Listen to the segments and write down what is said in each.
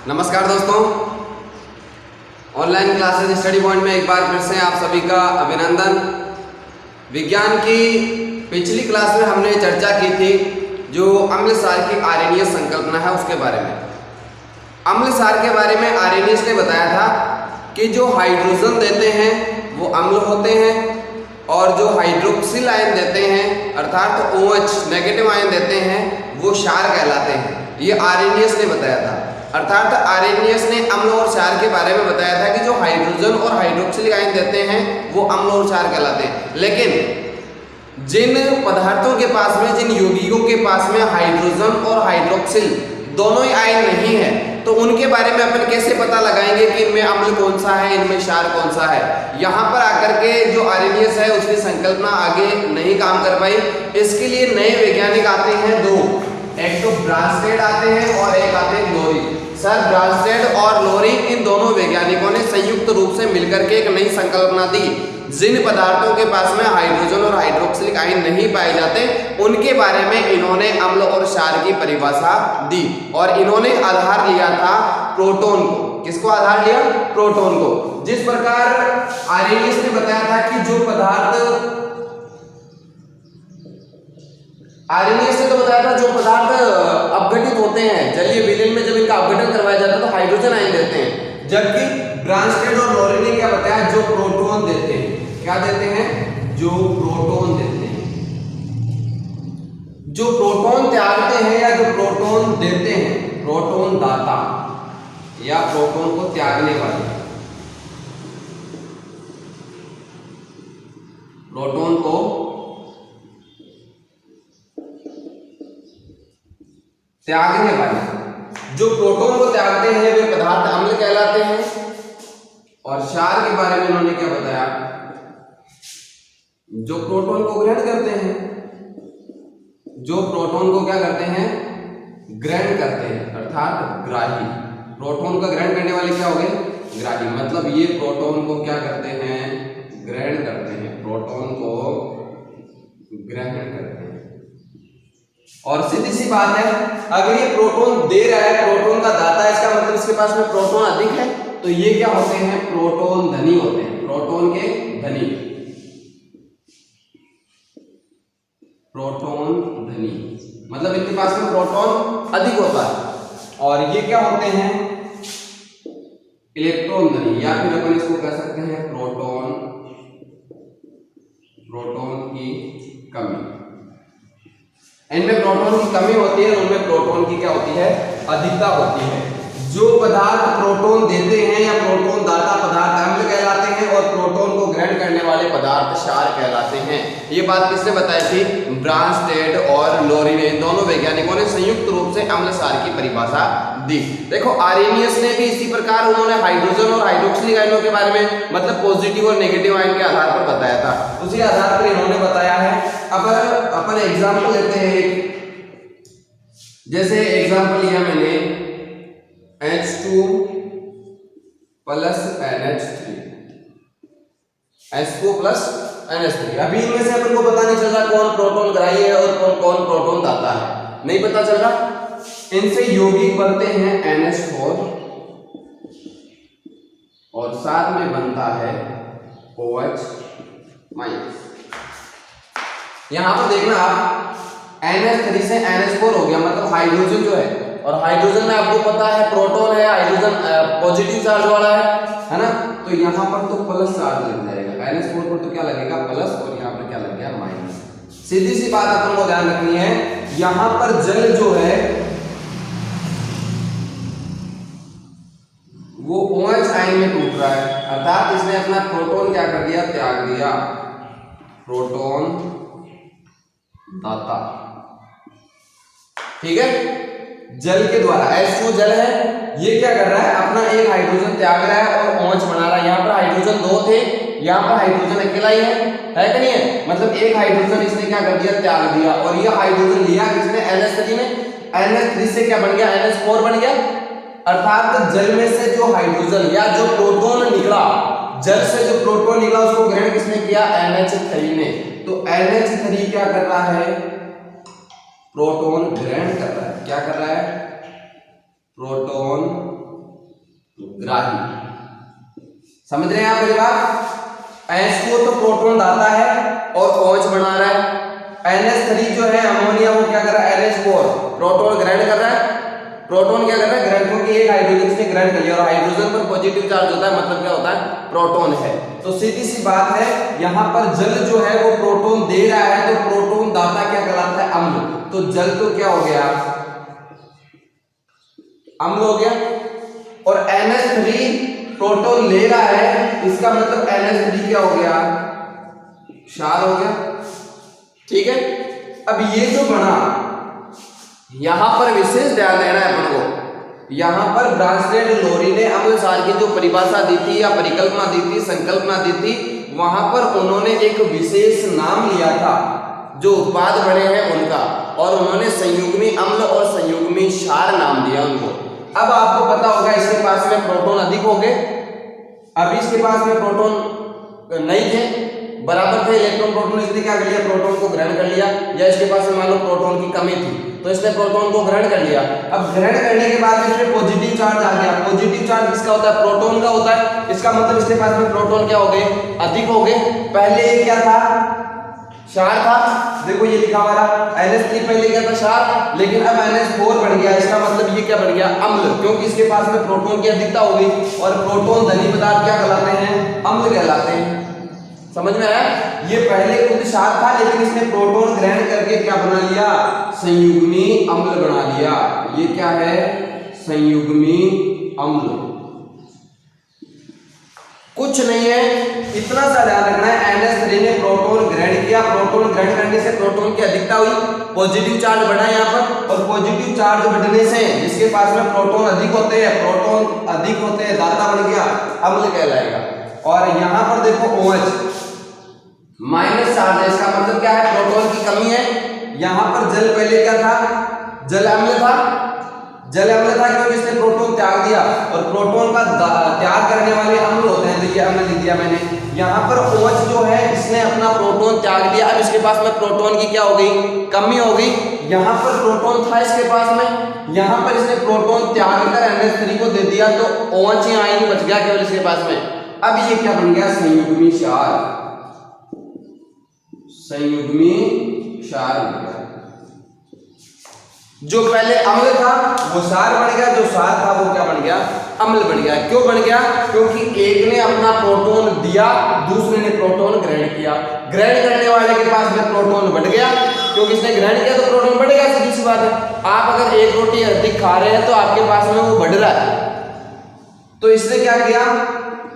नमस्कार दोस्तों, online classes study point में एक बार फिर से आप सभी का अभिनंदन। विज्ञान की पिछली क्लास में हमने चर्चा की थी जो अम्ल सार की आर्हेनियस संकल्पना है उसके बारे में। अम्ल सार के बारे में आर्हेनियस ने बताया था कि जो हाइड्रोजन देते हैं वो अम्ल होते हैं और जो हाइड्रोक्सिल आयन देते हैं अर्थात OH नेगेटिव आयन देते हैं वो क्षार कहलाते हैं। ये आर्हेनियस ने बताया था। अर्थात आर्हेनियस ने अम्ल और क्षार के बारे में बताया था कि जो हाइड्रोजन और हाइड्रोक्सिल आयन देते हैं वो अम्ल और क्षार कहलाते हैं। लेकिन जिन पदार्थों के पास में, जिन यौगिकों के पास में हाइड्रोजन और हाइड्रोक्सिल दोनों ही आयन नहीं है तो उनके बारे में अपन कैसे पता लगाएंगे कि इनमें अम्ल कौन सा है, इनमें क्षार कौन सा है। यहाँ पर आकर के जो आर्हेनियस है उसकी संकल्पना आगे नहीं काम कर पाई। इसके लिए नए वैज्ञानिक आते हैं दो, एक तो ब्रांस्टेड आते हैं और एक आते हैं लोरी। सर ब्रांस्टेड और लोरी इन दोनों वैज्ञानिकों ने संयुक्त रूप से मिलकर के एक नई संकल्पना दी। जिन पदार्थों के पास में हाइड्रोजन और हाइड्रोक्सिलिक आयन नहीं पाए जाते उनके बारे में इन्होंने अम्ल और क्षार की परिभाषा दी और इन्होंने आधार लिया था प्रोटॉन को। किसको आधार लिया? प्रोटॉन को। जिस प्रकार आर्हेनियस ने बताया था कि जो पदार्थ, आर्हेनियस ने तो बताया था जो पदार्थ अपघटित होते हैं जलीय विलयन में, जब इनका अपघटन करवाया जाता है तो हाइड्रोजन आयन देते हैं। जबकि ब्रांस्टेड और लोरी ने क्या बताया? जो प्रोटॉन देते हैं। क्या देते हैं? जो प्रोटॉन देते हैं। जो प्रोटॉन त्यागते हैं या जो प्रोटॉन देते हैं, प्रोटॉन दाता या प्रोटॉन को त्यागने वाले, प्रोटॉन को त्यागने वाले, जो प्रोटॉन को त्यागते हैं वे पदार्थ अम्ल कहलाते हैं। और क्षार के बारे में उन्होंने क्या बताया? जो प्रोटॉन को ग्रहण करते हैं, जो प्रोटॉन को क्या करते हैं? ग्रहण करते हैं अर्थात ग्राही। प्रोटॉन का ग्रहण करने वाले क्या हो गए? ग्राही। मतलब ये प्रोटॉन को क्या करते हैं? ग्रहण करते हैं। प्रोटॉन को ग्रहण करते हैं। और सीधी सी बात है, अगर ये प्रोटॉन दे रहा है, प्रोटॉन का दाता है, इसका मतलब इसके पास में प्रोटॉन अधिक है, तो ये क्या होते हैं? प्रोटॉन धनी होते हैं। प्रोटॉन के धनी, प्रोटॉन धनी मतलब इनके पास में प्रोटॉन अधिक होता है। और ये क्या होते हैं? इलेक्ट्रॉन धनी, या फिर अपन इसको कह सकते हैं प्रोटॉन, प्रोटॉन की कमी। इनमें प्रोटॉन की कमी होती है, उनमें प्रोटॉन की क्या होती है? अधिकता होती है। जो पदार्थ प्रोटॉन देते हैं या प्रोटॉन दाता पदार्थ अम्ल कहलाते हैं और प्रोटॉन को ग्रहण करने वाले पदार्थ क्षार कहलाते हैं। ये बात किसने बताई थी? ब्रांस्टेड और लोरी ने, दोनों वैज्ञानिकों ने संयुक्त रूप से अम्ल क्षार की परिभाषा दी। देखो आर्हेनियस ने भी इसी प्रकार उन्होंने हाइड्रोजन और हाइड्रोक्सिलिक आयनों के बारे में, मतलब पॉजिटिव और नेगेटिव आयन के आधार पर बताया था। उसी आधार पर इन्होंने बताया है। अब अपन एग्जाम्पल लेते हैं, जैसे एग्जाम्पल लिया मैंने H2 plus NH3, H2 plus NH3। अभी इनमें से अपन को पता नहीं चल रहा कौन प्रोटॉन ग्राही है और कौन प्रोटॉन दाता है, नहीं पता चल रहा। इनसे यौगिक बनते हैं NH4 और साथ में बनता है OH माइनस। यहां पर देखना आप, NH3 से NH4 हो गया, मतलब हाइड्रोजन जो है, और हाइड्रोजन में आपको पता है प्रोटॉन है, हाइड्रोजन पॉजिटिव चार्ज वाला है ना, तो यहाँ पर तो प्लस चार्ज लग जाएगा। NH4 पर तो क्या लगेगा? प्लस, और यहाँ पर क्या लग गया? माइनस। सीधी सी बात अपन को ध्यान रखनी है, यहाँ पर जल जो है वो OH आयन में टूट रहा है, अर्थात इसने अपना प्रोटॉन क्या कर दिया? त्याग दिया। प्रोटॉन दाता, ठीक है, जल के द्वारा। H2 जल है, ये क्या कर रहा है? अपना एक हाइड्रोजन त्याग रहा है और OH बना रहा है। यहाँ पर हाइड्रोजन दो थे, यहाँ पर हाइड्रोजन अकेला ही है कि नहीं है? मतलब एक हाइड्रोजन इसने क्या कर दिया? त्याग दिया। और ये हाइड्रोजन लिया किसने? NH3 में। NH3 से क्या बन गया? NH4 बन गया। अर्थात जल में से जो हाइड्रोजन या जो प्रोटॉन निकला, जल से जो प्रोटॉन निकला उसको ग्रहण किसने किया? NH3 ने। तो NH3 क्या कर रहा है? प्रोटॉन ग्रहण कर रहा है। क्या कर रहा है? प्रोटॉन ग्राही। समझ रहे हैं आप मेरी बात? H2O तो प्रोटॉन दाता है और OH बना रहा है। NH3 जो है अमोनिया, वो क्या कर रहा है? NH4 प्रोटॉन ग्रहण कर रहा है। प्रोटॉन क्या कर रहा है? ग्रहण, क्योंकि एक हाइड्रोजन इसने ग्रहण कर लिया और हाइड्रोजन पर पॉजिटिव चार्ज होता है, मतलब क्या होता है? प्रोटॉन है। तो सीधी सी बात है, यहाँ पर जल जो है वो प्रोटॉन दे रहा है, तो प्रोटॉन दाता क्या कहलाता है? अम्ल। तो जल तो क्या हो गया? अम्ल हो गया। और NH3 प्रोटॉन ले रहा है, इसका मतलब NH3 क्या हो गया? क्षार हो गया। ठीक है। अब ये जो बना, यहां पर विशेष ध्यान देना है अपन को। यहां पर ब्रांसलेट लोरी ने अम्ल क्षार की जो परिभाषा दी थी या परिकल्पना दी थी, संकल्पना दी थी, वहां पर उन्होंने एक विशेष नाम लिया था जो उत्पाद बने हैं उनका, और उन्होंने संयुग्मी अम्ल और संयुग्मी क्षार नाम दिया उनको। अब आपको पता होगा इसके पास में प्रोटॉन अधिक हो गए, अभी इसके पास में प्रोटॉन नहीं थे, बराबर थे इलेक्ट्रॉन प्रोटॉन, इसने क्या कर लिया? प्रोटॉन को ग्रहण कर लिया। या इसके पास में मान लो प्रोटॉन की कमी थी तो इसने प्रोटॉन को ग्रहण कर लिया। अब ग्रहण करने के बाद इसमें पॉजिटिव चार्ज आ गया। पॉजिटिव चार्ज किसका होता है? प्रोटॉन का होता है। इसका मतलब इसके पास में प्रोटॉन क्या हो गए? अधिक हो गए। पहले ये क्या था? क्षार था। देखो ये लिखा हुआ है NH3 पहले क्या था? क्षार, लेकिन अब NH4 बन गया। इसका मतलब ये क्या बन गया? अम्ल, क्योंकि इसके पास में प्रोटॉन की अधिकता हो गई और प्रोटॉन धनी पदार्थ क्या कहलाते हैं? अम्ल कहलाते हैं। समझ में आया? ये पहले खुद क्षार था, लेकिन इसने प्रोटॉन ग्रहण करके क्या बना लिया? संयुग्मी अम्ल बना लिया। ये क्या है? संयुग्मी अम्ल। कुछ नहीं है, इतना सा ध्यान रखना है। NH3 ने प्रोटॉन ग्रहण किया, प्रोटॉन ग्रहण करने से प्रोटॉन की अधिकता हुई, पॉजिटिव चार्ज बढ़ा यहाँ पर, और पॉजिटिव चार्ज बढ़ने से जिसके पास में प्रोटॉन अधिक होते हैं, प्रोटॉन अधिक होते हैं, दाता बन गया, अम्ल कहलाएगा। और यहाँ पर देखो OH माइनस चार्ज है, इसका मतलब क्या है? प्रोटॉन की कमी है। यहाँ पर जल पहले क्या था? जल अम्ल था। जल अम्ल था क्योंकि इसने प्रोटॉन त्याग दिया, और प्रोटॉन का त्याग करने वाले अम्ल होते हैं, तो ये अम्ल लिख दिया मैंने। यहाँ पर OH जो है इसने अपना प्रोटॉन त्याग दिया, अब इसके पास में प्रोटॉन की क्या हो गई? कमी हो गई। यहाँ पर प्रोटॉन था इसके पास में, यहाँ पर इसने प्रोटॉन त्याग कर NH3 को दे दिया, तो OH आयन बच गया केवल इसके पास में। अब ये क्या बन गया? संयुग्मी क्षार। संयुग्मी क्षार बन गया। जो पहले अम्ल था वो क्षार बन गया, जो क्षार था वो क्या बन गया? अम्ल बन गया। क्यों बन गया? क्योंकि एक ने अपना प्रोटॉन दिया, दूसरे ने प्रोटॉन ग्रहण किया। ग्रहण करने वाले के पास में प्रोटॉन बढ़ गया, क्योंकि इसने ग्रहण किया तो प्रोटॉन बढ़ गया। सीधी सी बात है। आप अगर एक रोटी अधिक खा रहे हैं तो आपके पास में वो बढ़ रहा है, तो इसने क्या किया?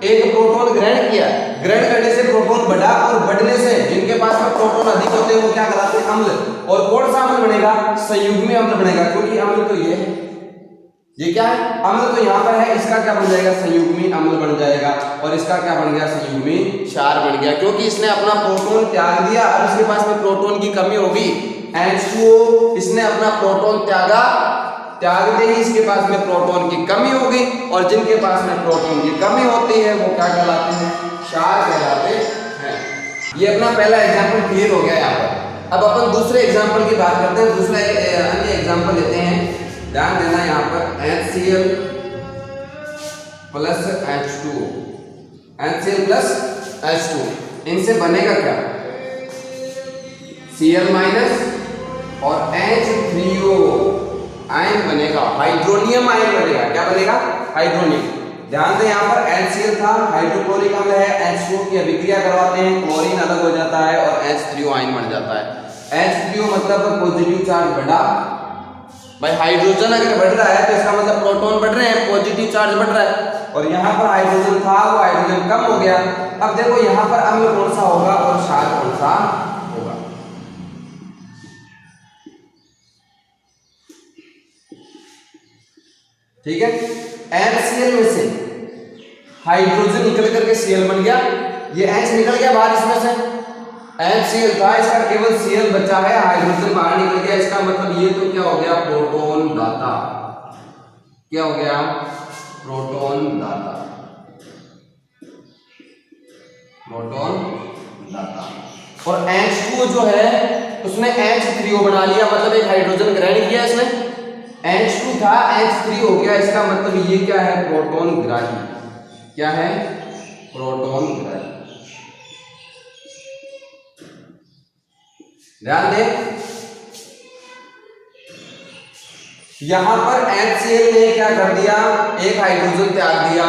एक प्रोटॉन ग्रहण किया, ग्रहण करने से प्रोटॉन बढ़ा, और बढ़ने से जिनके पास में प्रोटॉन अधिक होते हैं वो क्या कहलाते हैं? अम्ल। और कौन सा अम्ल बनेगा? संयुग्मी अम्ल बनेगा, क्योंकि अम्ल तो ये है, ये क्या है? अम्ल तो यहाँ पर है, इसका क्या बन जाएगा? संयुग्मी अम्ल बन जाएगा। और इसका क्या बन गया? संयुग्मी क्षार बन गया, क्योंकि इसने अपना प्रोटॉन त्याग दिया, अब इसके पास में प्रोटॉन की कमी होगी। H2O इसने अपना प्रोटॉन त्यागा, त्याग दे ही इसके पास में प्रोटॉन की कमी हो गई, और जिनके पास में प्रोटॉन की कमी होती है वो क्या कहलाते हैं? क्षार कहलाते हैं। ये अपना पहला एग्जांपल क्लियर हो गया यहाँ पर। अब अपन दूसरे एग्जांपल की बात करते हैं। दूसरा अन्य एग्जांपल लेते हैं, ध्यान देना यहाँ पर। HCl plus H2O, HCl plus H2, इनसे बनेगा क्या? Cl माइनस और H3O आयन बनेगा, हाइड्रोनियम आयन बनेगा। क्या बनेगा? हाइड्रोनियम। ध्यान दें यहाँ पर HCl था, हाइड्रोक्लोरिक अम्ल है, H2O की अभिक्रिया करवाते हैं, क्लोरीन अलग हो जाता है और H3O आयन बन जाता है। H3O मतलब पॉजिटिव चार्ज बढ़ा। भाई हाइड्रोजन अगर बढ़ रहा है तो इसका मतलब प्रोटॉन बढ़ रहे हैं, पॉजिटिव चार्ज बढ़ रहा है, और यहाँ पर हाइड्रोजन था वो हाइड्रोजन कम हो गया। अब देखो यहाँ पर अम्ल कौन सा होगा और क्षार कौन सा होगा? ठीक है। HCl में से हाइड्रोजन निकल करके Cl बन गया, ये H निकल गया बाहर इसमें से, HCl था, इसका केवल Cl बचा है, हाइड्रोजन बाहर निकल गया। इसका मतलब ये तो क्या हो गया? प्रोटॉन दाता। क्या हो गया? प्रोटॉन दाता। प्रोटॉन दाता। और H2O जो है उसने H3O बना लिया, मतलब एक हाइड्रोजन ग्रहण किया इसने, H2 था H3 हो गया, इसका मतलब ये क्या है, प्रोटॉन ग्राही। क्या है, प्रोटॉन ग्राही। ध्यान दें, यहां पर HCl ने क्या कर दिया, एक हाइड्रोजन त्याग दिया,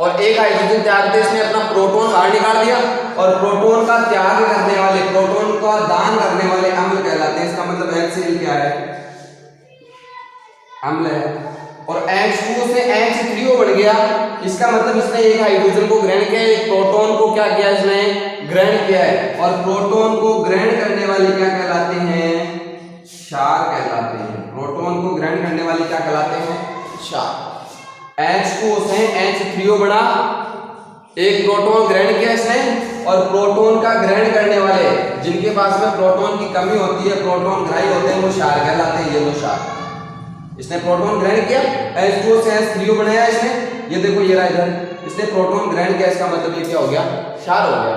और एक हाइड्रोजन त्याग दिया, इसने अपना प्रोटॉन बाहर निकाल दिया, और प्रोटोन का त्याग करने वाले, प्रोटोन का दान करने वाले अम्ल कहलाते हैं। इसका मतलब HCl क्या है, अम्ल है। और H2 से H3O बन गया, इसका मतलब इसने एक हाइड्रोजन को ग्रहण किया, एक प्रोटॉन को क्या किया, इसने ग्रहण किया है। और प्रोटॉन को ग्रहण करने वाले क्या कहलाते हैं, क्षार कहलाते हैं। प्रोटॉन को ग्रहण करने वाले क्या कहलाते हैं, क्षार। H2 से H3O बना, एक प्रोटॉन ग्रहण किया इसने, और प्रोटॉन का ग्रहण करने वाले जिनके पास में प्रोटॉन की कमी होती है, प्रोटॉन ग्राही होते हैं, वो क्षार कहलाते हैं। ये दो क्षार, इसने प्रोटॉन ग्रहण किया, H2 से H3O बनाया इसने, ये देखो ये रहा इधर, इसने प्रोटॉन ग्रहण किया, इसका मतलब ये क्या हो गया, क्षार हो गया।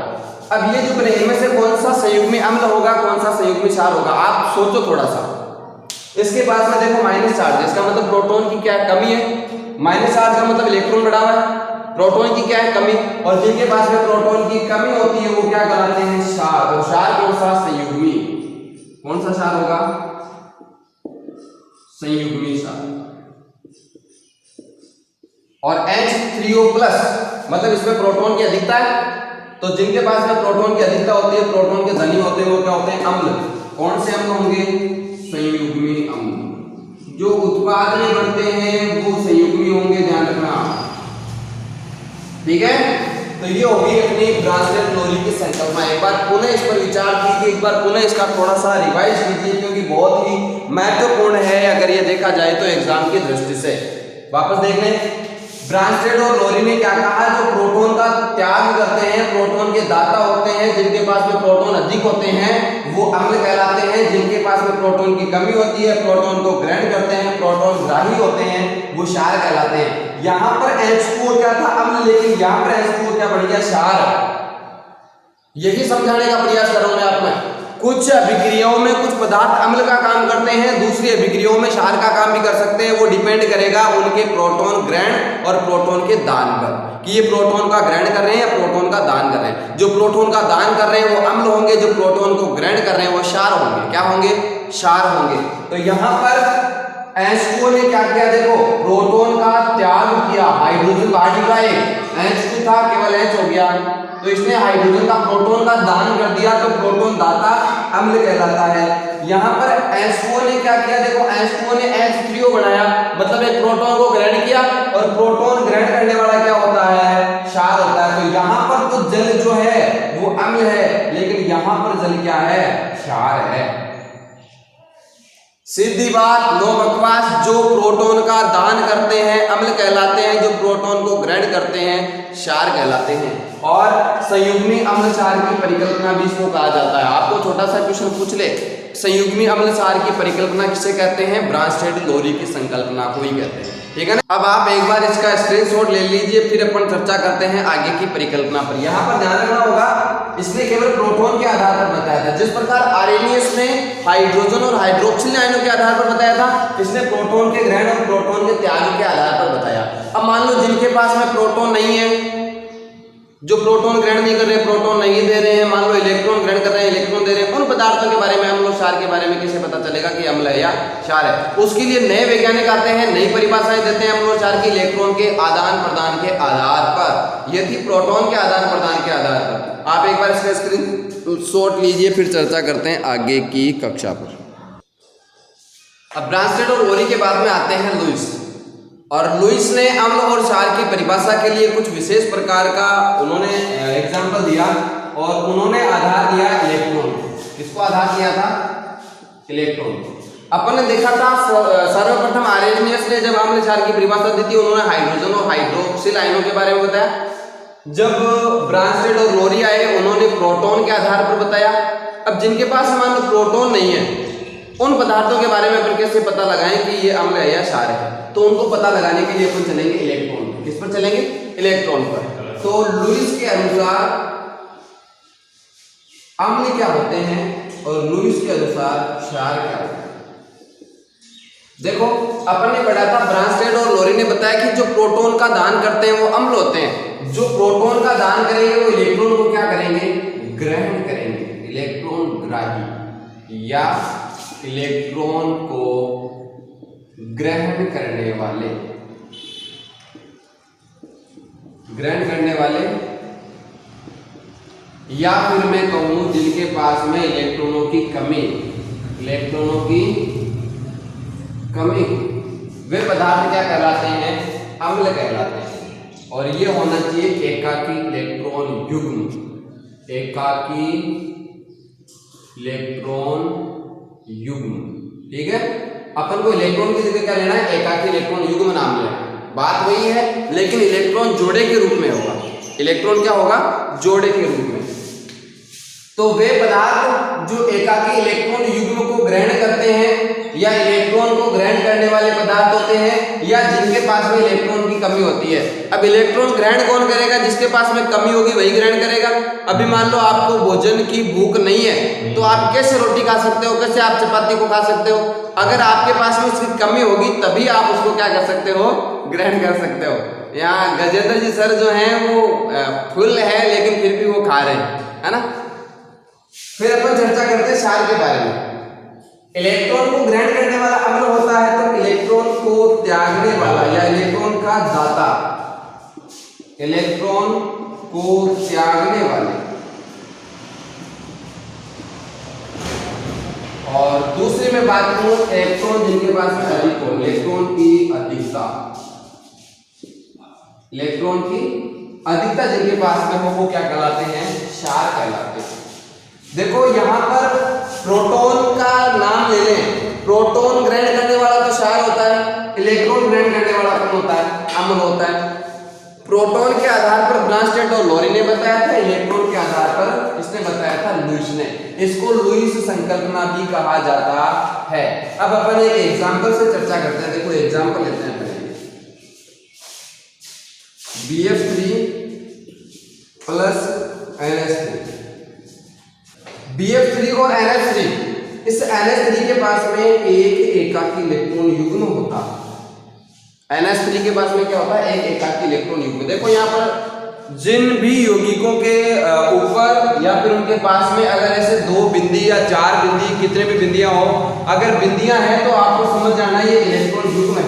अब ये जो बने, इनमें से कौन सा संयुग्मी अम्ल होगा, कौन सा संयुग्मी क्षार होगा, आप सोचो थोड़ा सा। इसके पास में देखो माइनस चार्ज है, इसका मतलब प्रोटॉन की क्या कमी है, माइनस चार्ज का मतलब इलेक्ट्रॉन बढ़ा हुआ है, प्रोटॉन की क्या है, कमी। और जिनके पास में प्रोटॉन की कमी होती है वो क्या कहलाते हैं, क्षार। और क्षार कौन सा, संयुग्मी, कौन सा क्षार होगा, संयुग्मी क्षार। और H3O प्लस मतलब इसमें प्रोटॉन की अधिकता है, तो जिनके पास में प्रोटॉन की अधिकता होती है, प्रोटॉन के धनी होते हैं, वो क्या होते हैं, अम्ल। कौन से अम्ल होंगे, संयुग्मी अम्ल। जो उत्पाद में बनते हैं वो संयुग्मी होंगे, ध्यान रखना, ठीक है। तो ये होगी अपनी ब्रांचलेट लोरी की संकल्पना। एक बार पुनः इस पर विचार कीजिए, एक बार पुनः इसका थोड़ा सा रिवाइज कीजिए, क्योंकि बहुत ही महत्वपूर्ण है अगर ये देखा जाए तो एग्जाम की दृष्टि से। वापस देख लें, ब्रांचलेट और लोरी ने क्या कहा, जो प्रोटॉन का त्याग करते हैं, प्रोटॉन के दाता होते हैं, जिनके पास में प्रोटॉन अधिक होते हैं वो अम्ल कहलाते हैं। जिनके पास में प्रोटॉन की कमी होती है, प्रोटॉन को ग्रहण करते हैं, प्रोटॉन ग्राही होते हैं, वो क्षार कहलाते हैं। यहां पर H2O क्या था, अम्ल, लेकिन यहां पर H2O क्या बन गया, क्षार। यही समझाने का प्रयास करूंगा आप में। कुछ अभिक्रियाओं में कुछ पदार्थ अम्ल का काम करते हैं, दूसरी अभिक्रियाओं में क्षार का काम भी कर सकते हैं। वो डिपेंड करेगा उनके प्रोटॉन ग्रहण और प्रोटॉन के दान पर, कि ये प्रोटॉन का ग्रहण कर रहे हैं या प्रोटॉन का दान कर रहे हैं। जो प्रोटॉन का दान कर रहे हैं वो अम्ल होंगे, जो प्रोटॉन को ग्रहण कर रहे हैं वो क्षार होंगे। क्या होंगे, क्षार होंगे। तो यहां पर H2O ने क्या किया, देखो प्रोटॉन का त्याग किया, हाइड्रोजन बाहर निकाले, H2 था केवल H हो गया, तो इसने हाइड्रोजन का प्रोटॉन का दान कर दिया, तो प्रोटॉन दाता अम्ल कहलाता है। यहां पर H2O ने क्या किया, देखो H2O ने H3O बनाया, मतलब एक प्रोटॉन को ग्रहण किया, और प्रोटॉन ग्रहण करने वाला क्या होता है, क्षार होता है। तो यहां पर तो जल जो है वो अम्ल है, लेकिन यहां पर जल क्या है, क्षार है। सीधी बात, नो बकवास। जो प्रोटॉन का दान करते हैं अम्ल कहलाते हैं, जो प्रोटॉन को ग्रहण करते हैं क्षार कहलाते हैं। और संयुग्मी अम्ल क्षार की परिकल्पना भी इसको कहा जाता है। आपको छोटा सा क्वेश्चन पूछ ले, संयुग्मी अम्ल क्षार की परिकल्पना किसे कहते हैं, ब्रांचलेट लोरी की संकल्पना को ही कहते हैं, ठीक है ना। अब आप एक बार इसका स्क्रीनशॉट ले लीजिए, फिर अपन चर्चा करते हैं आगे की परिकल्पना पर। यहाँ पर ध्यान रखना होगा, इसने केवल प्रोटॉन के आधार पर बताया था। जिस प्रकार आर्हेनियस ने हाइड्रोजन और हाइड्रोक्सिल आयनों के आधार पर बताया था, इसने प्रोटॉन के ग्रहण और प्रोटॉन के त्याग के आधार पर बताया। अब मान लो जिनके पास में प्रोटॉन नहीं है, जो प्रोटॉन ग्रहण नहीं कर रहे, प्रोटॉन नहीं दे रहे हैं, मान लो इलेक्ट्रॉन ग्रहण कर रहे हैं, इलेक्ट्रॉन दे रहे हैं, उन पदार्थों के बारे में अम्ल और क्षार के बारे में कैसे पता चलेगा कि अम्ल है या क्षार है। उसके लिए नए वैज्ञानिक आते हैं, नई परिभाषाएं देते हैं अम्ल और क्षार की, इलेक्ट्रॉन के आदान प्रदान के आधार पर। ये थी प्रोटॉन के आदान प्रदान के आधार पर। आप एक बार इसका स्क्रीनशॉट लीजिए, फिर चर्चा करते हैं आगे की कक्षा पर। अब ब्रांचलेट और लोरी के बाद में आते हैं लुईस। और लुईस ने अम्ल और क्षार की परिभाषा के लिए कुछ विशेष प्रकार का उन्होंने एग्जाम्पल दिया, और उन्होंने आधार दिया इलेक्ट्रॉन। किसको आधार दिया था, इलेक्ट्रॉन। अपन ने देखा था सर्वप्रथम आर्हेनियस ने जब अम्ल क्षार की परिभाषा दी थी, उन्होंने हाइड्रोजन और हाइड्रोक्सिल आयनों के बारे में बताया। जब ब्रांचलेट और लोरी आए, उन्होंने प्रोटॉन के आधार पर बताया। अब जिनके पास मान लो प्रोटॉन नहीं है, उन पदार्थों के बारे में अपन कैसे पता लगाएं कि ये अम्ल है या क्षार है, तो उनको पता लगाने के लिए अपन चलेंगे इलेक्ट्रॉन पर। किस पर चलेंगे, इलेक्ट्रॉन पर। तो लुईस के अनुसार अम्ल क्या होते हैं और लुईस के अनुसार क्षार क्या होते हैं। देखो अपन ने पढ़ा था ब्रांस्टेड और लोरी ने बताया कि जो प्रोटॉन का दान करते हैं वो अम्ल होते हैं। जो प्रोटॉन का दान करेंगे वो इलेक्ट्रॉन को क्या करेंगे, ग्रहण करेंगे, इलेक्ट्रॉन ग्राही या इलेक्ट्रॉन को ग्रहण करने वाले, ग्रहण करने वाले, या फिर मैं कहूं जिनके पास में इलेक्ट्रॉनों की कमी, इलेक्ट्रॉनों की कमी, वे पदार्थ क्या कहलाते हैं, अम्ल कहलाते हैं। और ये होना चाहिए एकाकी इलेक्ट्रॉन युग्म, एकाकी इलेक्ट्रॉन युग्म। ठीक है, अपन को इलेक्ट्रॉन की जगह क्या लेना है, एकाकी इलेक्ट्रॉन युग्म नाम लेना है। बात वही है, लेकिन इलेक्ट्रॉन जोड़े के रूप में होगा। इलेक्ट्रॉन क्या होगा, जोड़े के रूप में। तो वे पदार्थ जो एकाकी इलेक्ट्रॉन युग्म को ग्रहण करते हैं या इलेक्ट्रॉन को ग्रहण करने वाले पदार्थ होते हैं, या जिनके पास में इलेक्ट्रॉन की कमी होती है। अब इलेक्ट्रॉन ग्रहण कौन करेगा, जिसके पास में कमी होगी वही ग्रहण करेगा। अभी मान लो आपको भोजन की भूख नहीं है, तो आप कैसे रोटी खा सकते हो, कैसे आप चपाती को खा सकते हो? अगर आपके पास में उसकी कमी होगी तभी आप उसको क्या कर सकते हो, ग्रहण कर सकते हो। यहाँ गजेंद्र जी सर जो हैं वो फुल है लेकिन फिर भी वो खा रहे हैं, है ना। फिर अपन चर्चा करते हैं क्षार के बारे में। इलेक्ट्रॉन को ग्रहण करने वाला अम्ल होता है तो इलेक्ट्रॉन को त्यागने वाला या इलेक्ट्रॉन का दाता, इलेक्ट्रॉन को त्यागने वाले। और दूसरी में बात करूं इलेक्ट्रॉन जिनके पास में अधिक हो, इलेक्ट्रॉन की अधिकता, इलेक्ट्रॉन की अधिकता जिनके पास में हो वो क्या कहलाते हैं, क्षार कहलाते हैं। देखो यहां पर प्रोटॉन का नाम ले लें, प्रोटॉन ग्रहण करने वाला तो क्षार होता है, इलेक्ट्रॉन ग्रहण करने वाला कौन होता है, अम्ल होता है। प्रोटॉन के आधार पर ब्रांस्टेड और लोरी ने बताया था, इलेक्ट्रॉन के आधार पर इसने बताया था लुईस ने। इसको लुईस संकल्पना भी कहा जाता है। अब अपन एक एग्जांपल से चर्चा करते हैं। देखो एग्जांपल लेते हैं पहले, BF3 प्लस NH3, BF3 और NH3, इस NH3 के पास में एक एकाकी इलेक्ट्रॉन युग्म होता है। NH3 के पास में क्या होता है, एक एकाकी इलेक्ट्रॉन युग्म। देखो यहाँ पर जिन भी यौगिकों के ऊपर या फिर उनके पास में अगर ऐसे 2 बिंदी या 4 बिंदी, कितने भी बिंदियां हो, अगर बिंदियां हैं तो आपको समझ जाना ये इलेक्ट्रॉन युग्म है।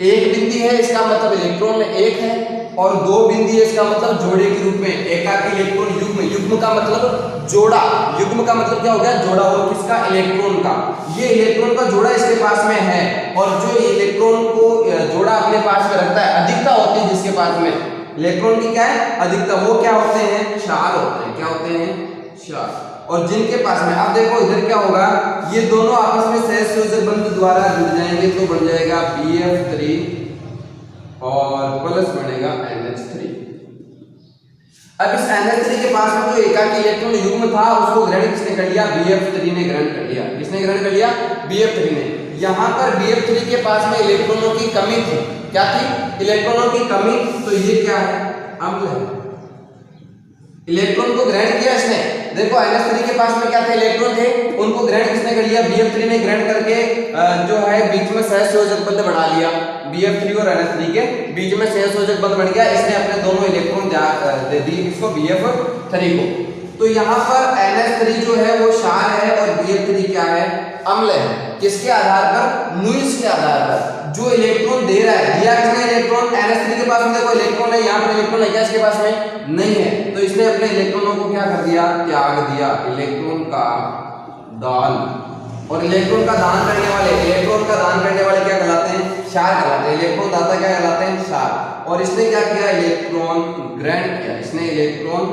एक बिंदी है इसका मतलब इलेक्ट्रॉन एक है, और 2 बिंदी है इसका मतलब जोड़े के रूप में एकाकी इलेक्ट्रॉन युग्म। युग्म का मतलब जोड़ा, युग्म का मतलब क्या हो गया, जोड़ा। और किसका, इलेक्ट्रॉन का। ये इलेक्ट्रॉन का जोड़ा इसके पास में है, और जो इलेक्ट्रॉन को जोड़ा अपने पास में रखता है, अधिकता होती है जिसके पास में इलेक्ट्रॉन की क्या है, अधिकता, वो क्या होते हैं, क्षार होते हैं। क्या होते हैं, क्षार। और जिनके पास में, अब देखो इधर क्या होगा, ये दोनों आपस में सहसंयोजक बंध द्वारा जुड़ जाएंगे तो बन जाएगा BF3 और प्लस बनेगा NH3। अब इस NH3 के पास में जो एकाकी इलेक्ट्रॉन युग्म था उसको ग्रहण किसने कर लिया, BF3 ने ग्रहण कर लिया। किसने ग्रहण कर लिया, BF3 ने। यहाँ पर BF3 के पास में इलेक्ट्रॉनों की कमी थी। क्या थी, इलेक्ट्रॉनों की कमी। तो ये क्या है, अम्ल है। इलेक्ट्रॉन को ग्रहण किया इसने। देखो NH3 के पास में क्या थे, इलेक्ट्रॉन थे, उनको ग्रहण किसने कर लिया, BF3 ने ग्रहण करके जो है बीच में सहसंयोजक बंध बना लिया। BF3 और NH3 के बीच में सहसंयोजक बंध बन गया, इसने अपने दोनों इलेक्ट्रॉन दे दिए इसको, BF3 को। तो यहाँ पर NH3 जो है वो क्षार है और BF3 क्या है, अम्ल है। किसके आधार पर, लुईस के आधार पर। जो इलेक्ट्रॉन दे रहा है, दिया किसने इलेक्ट्रॉन, NH3 के पास में देखो इलेक्ट्रॉन है, यहाँ पर इलेक्ट्रॉन है क्या इसके पास में, नहीं है। तो इसने अपने इलेक्ट्रॉनों को क्या कर दिया, त्याग दिया, इलेक्ट्रॉन का दान। और इलेक्ट्रॉन का दान करने वाले, इलेक्ट्रॉन का दान करने वाले क्या कहलाते हैं, क्षार कहलाते हैं। इलेक्ट्रॉन दाता क्या कहलाते हैं, क्षार। और इसने क्या किया, इलेक्ट्रॉन ग्रहण किया, इसने इलेक्ट्रॉन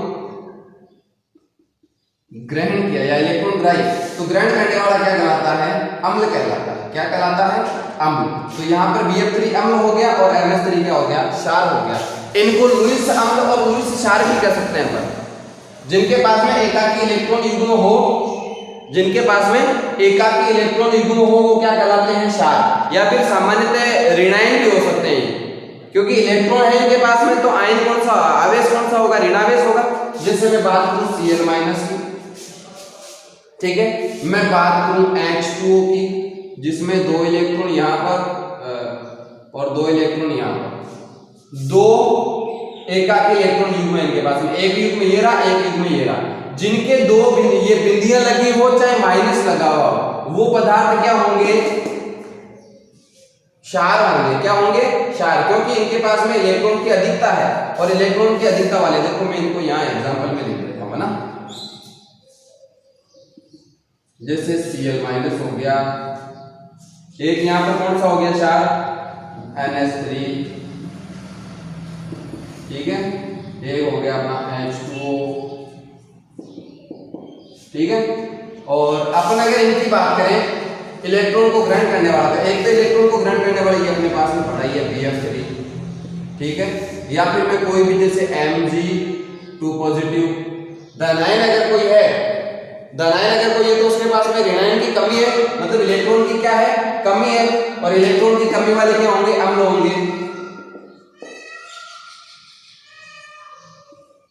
ग्रहण किया या इलेक्ट्रॉन ग्राही। तो ग्रहण करने वाला क्या कहलाता है, अम्ल कहलाता है। क्या कहलाता है, अम्ल। तो यहाँ पर BF3 अम्ल हो गया और NH3 क्या हो गया, क्षार हो गया। इनको लुईस अम्ल और लुईस क्षार भी कह सकते हैं अपन। जिनके पास में एकाकी इलेक्ट्रॉन युग्म हो, जिनके पास में एकाकी इलेक्ट्रॉन युग्म हो वो क्या कहलाते हैं, क्षार। या फिर सामान्यतः ऋणायन भी हो सकते हैं, क्योंकि इलेक्ट्रॉन है इनके पास में, तो आयन कौन सा, आवेश कौन सा होगा, ऋणावेश होगा। जैसे मैं बात करूं Cl- की, ठीक है, मैं बात करूं H2O की, जिसमें 2 इलेक्ट्रॉन यहाँ पर और 2 इलेक्ट्रॉन यहाँ पर, 2 एकाकी इलेक्ट्रॉन युग्म है इनके पास में, एक युग्म ये रहा, एक युग्म ये रहा, जिनके 2 ये बिंदियां लगी हो चाहे माइनस लगा हुआ हो, वो पदार्थ क्या होंगे, क्षार होंगे। क्या होंगे, क्षार, क्योंकि इनके पास में इलेक्ट्रॉन की अधिकता है और इलेक्ट्रॉन की अधिकता वाले, देखो मैं इनको यहाँ एग्जांपल में लिख देता हूँ ना, जैसे Cl माइनस हो गया, एक यहाँ पर कौन सा हो गया क्षार, NH3, ठीक है, एक हो गया अपना H2O, ठीक है। और अपन अगर इनकी बात करें इलेक्ट्रॉन को ग्रहण करने वाला, तो एक तो इलेक्ट्रॉन को ग्रहण करने वाला ये अपने पास में पड़ा ही है BF3, ठीक है, या फिर मैं कोई भी जैसे Mg2 पॉजिटिव, धनायन अगर कोई है, धनायन अगर कोई है तो उसके पास में ऋणायन की कमी है, मतलब इलेक्ट्रॉन की क्या है, कमी है, और इलेक्ट्रॉन की कमी वाले क्या होंगे, अम्ल होंगे,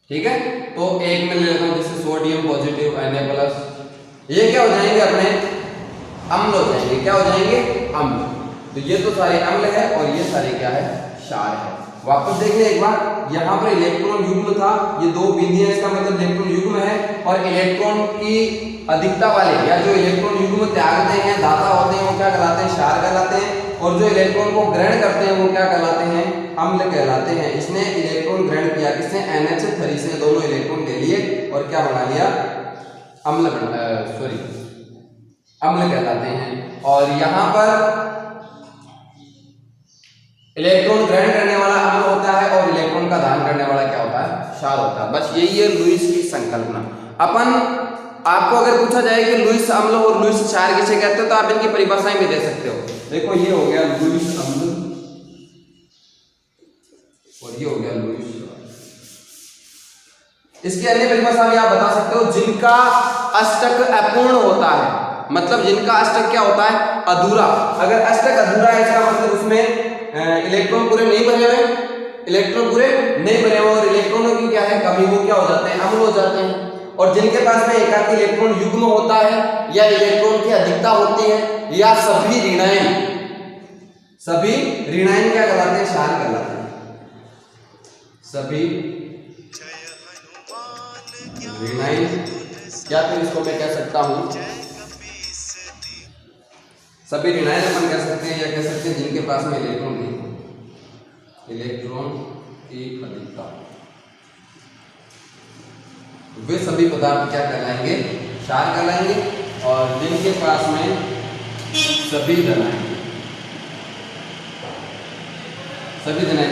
ठीक है। तो एक में ले लेता हूं जैसे सोडियम पॉजिटिव Na+, ये क्या हो जाएंगे अपने, अम्ल हो जाएंगे, क्या हो जाएंगे, अम्ल। तो ये तो सारे अम्ल है और ये सारे क्या है, क्षार है। वापस देख ले एक बार, यहाँ पर इलेक्ट्रॉन युग्म था, ये 2 बिंदियां, इसका मतलब इलेक्ट्रॉन युग्म है, और इलेक्ट्रॉन की अधिकता वाले या जो इलेक्ट्रॉन युग्म त्यागते हैं, दाता होते हैं, वो क्या कहलाते हैं, क्षार कहलाते हैं, और जो इलेक्ट्रॉन को ग्रहण करते हैं वो क्या कहलाते हैं, अम्ल कहलाते हैं। इसने इलेक्ट्रॉन ग्रहण किया, किसने, NH3 से दोनों इलेक्ट्रॉन ले लिए और क्या बना लिया, अम्ल अम्ल कहलाते हैं। और यहाँ पर इलेक्ट्रॉन ग्रहण करने वाला अम्ल होता है और इलेक्ट्रॉन का दान करने वाला क्या होता है, क्षार होता है। बस यही है लुईस की संकल्पना। अपन आपको अगर पूछा जाए कि लुईस अम्ल और लुईस क्षार किसे कहते हो, तो आप इनकी परिभाषाएं भी दे सकते हो। देखो ये हो गया लुईस अम्ल और ये हो गया लुईस क्षार। इसकी अन्य परिभाषा भी आप बता सकते हो, जिनका अष्टक अपूर्ण होता है, मतलब जिनका अष्टक क्या होता है, अधूरा। अगर अष्टक अधूरा है इसका मतलब उसमें इलेक्ट्रॉन पूरे नहीं भरे हुए, इलेक्ट्रॉन पूरे नहीं भरे हुए और इलेक्ट्रॉनों की क्या है, कमी, वो क्या हो जाते हैं, अम्ल हो जाते हैं। और जिनके पास में एकाकी इलेक्ट्रॉन युग्म होता है या इलेक्ट्रॉन की अधिकता होती है या सभी ऋणायन क्या कहलाते हैं, क्षार कहलाते हैं। सभी ऋणायन, या फिर इसको मैं कह सकता हूं सभी ऋणायन अपन कह सकते हैं, या कह सकते हैं जिनके पास में इलेक्ट्रॉन नहीं हो, इलेक्ट्रॉन की अधिकता, वे सभी पदार्थ क्या कहलाएंगे, क्षार कहलाएंगे। और जिनके पास में सभी धनायन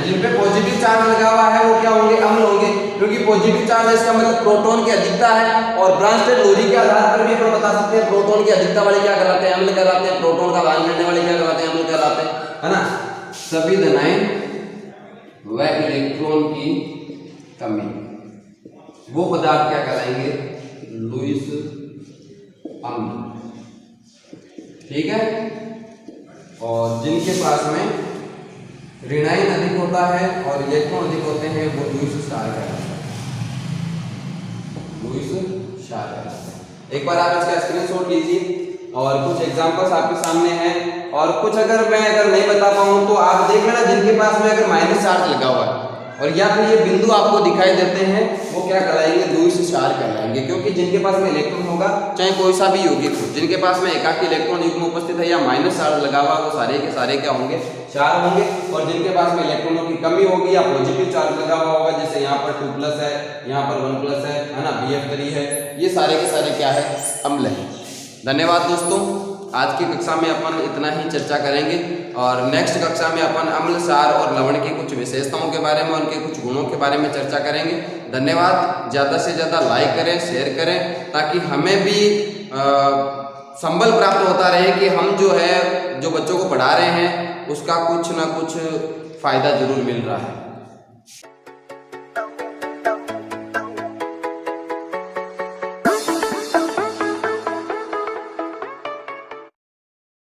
जिन पे पॉजिटिव चार्ज लगा हुआ है वो क्या होंगे, अम्ल होंगे, क्योंकि पॉजिटिव चार्ज है इसका मतलब प्रोटॉन की अधिकता है। और ब्रांस्टेड लोरी के आधार पर भी अपन बता सकते हैं प्रोटॉन की अधिकता वाले क्या कहलाते हैं, अम्ल कहलाते हैं, प्रोटॉन का दान करने वाले क्या कहलाते हैं, अम्ल कहलाते हैं, है ना। सभी धनायन व इलेक्ट्रॉन की कमी, वो पदार्थ क्या कहलाएंगे, लुईस अम्ल, ठीक है। और जिनके पास में ऋणायन अधिक होता है और इलेक्ट्रॉन अधिक होते हैं वो लुईस क्षार कहलाते हैं, लुईस क्षार कहलाते हैं। एक बार आप इसका स्क्रीनशॉट लीजिए और कुछ एग्जांपल्स आपके सामने हैं, और कुछ अगर नहीं बता पाऊँ तो आप देख लेना, जिनके पास में अगर माइनस चार्ज लगा हुआ है और या फिर ये बिंदु आपको दिखाई देते हैं, वो क्या कहलाएंगे, लुईस क्षार कहलाएंगे। क्योंकि जिनके पास में इलेक्ट्रॉन होगा, चाहे कोई सा भी यौगिक हो, जिनके पास में एकाकी इलेक्ट्रॉन युग्म उपस्थित है या माइनस चार्ज लगा हुआ, वो सारे के सारे क्या होंगे, क्षार होंगे। और जिनके पास में इलेक्ट्रॉनों की कमी होगी या पॉजिटिव चार्ज लगा हुआ होगा, जैसे यहाँ पर 2+ है, यहाँ पर 1+ है ना, BF3 है, ये सारे के सारे क्या है, अम्ल है। धन्यवाद दोस्तों, आज की कक्षा में अपन इतना ही चर्चा करेंगे और नेक्स्ट कक्षा में अपन अम्ल, क्षार और लवण की कुछ विशेषताओं के बारे में, उनके कुछ गुणों के बारे में चर्चा करेंगे। धन्यवाद। ज़्यादा से ज़्यादा लाइक करें, शेयर करें, ताकि हमें भी संबल प्राप्त होता रहे कि हम जो है, जो बच्चों को पढ़ा रहे हैं उसका कुछ ना कुछ फ़ायदा जरूर मिल रहा है।